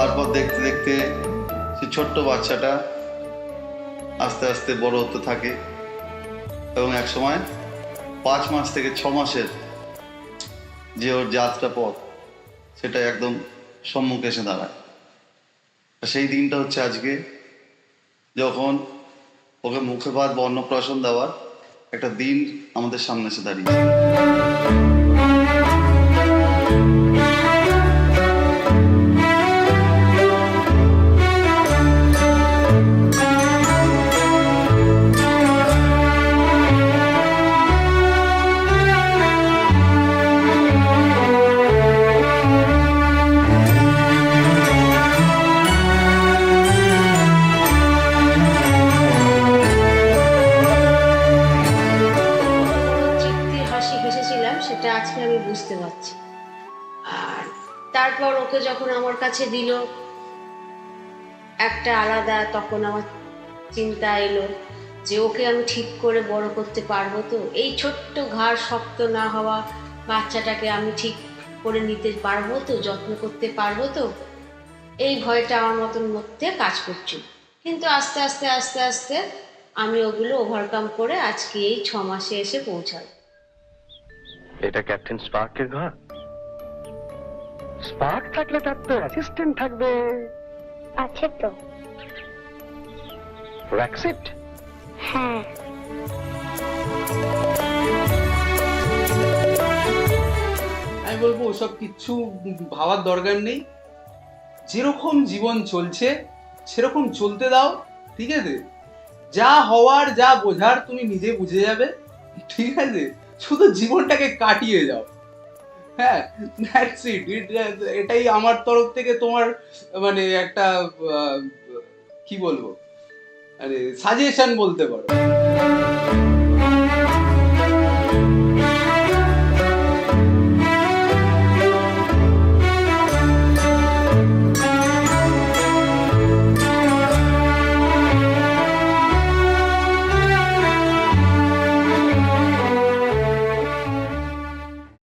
তারপর দেখতে দেখতে সে ছোট্ট বাচ্চাটা আস্তে আস্তে বড় হতে থাকে এবং এক সময় 5 মাস থেকে 6 মাসের যে ওর যাত্রা পথ সেটা একদম সম্মুখে এসে দাঁড়ায়। সেই দিনটা হচ্ছে আজকে, যখন ওকে মুখে ভাত বা অন্নপ্রাশন দেওয়ার একটা দিন আমাদের সামনে এসে দাঁড়িয়েছে। তৃপ্তির হাসি হেসেছিলাম সেটা আজকে আমি বুঝতে পারছি। আর তারপর ওকে যখন আমার কাছে দিল একটা আলাদা, তখন আমার চিন্তা এলো যে ওকে আমি ঠিক করে বড় করতে পারবো তো, এই ছোট্ট ঘাড় শক্ত না হওয়া বাচ্চাটাকে আমি ঠিক করে নিতে পারবো তো, যত্ন করতে পারবো তো, এই ভয়টা আমার মতন মধ্যে কাজ করছিল। কিন্তু আস্তে আস্তে আস্তে আস্তে আমি ওগুলো ওভারকাম করে আজকে এই 6 মাসে এসে পৌঁছাল। এটা ক্যাপ্টেন স্পার্কের ঘর। স্পার্ক থাকলে তার তো অ্যাসিস্ট্যান্ট থাকবে। আছে তো। র‍্যাক্সিট? হ্যাঁ। আমি বলবো ওসব কিচ্ছু ভাবার দরকার নেই। যেরকম জীবন চলছে সেরকম চলতে দাও, ঠিক আছে? যা হওয়ার যা বোঝার তুমি নিজে বুঝে যাবে, ঠিক আছে? শুধু জীবনটাকে কাটিয়ে যাও। হ্যাঁ, দ্যাটস ইট। এটাই আমার তরফ থেকে তোমার মানে একটা কি বলবো, মানে সাজেশন বলতে পারো।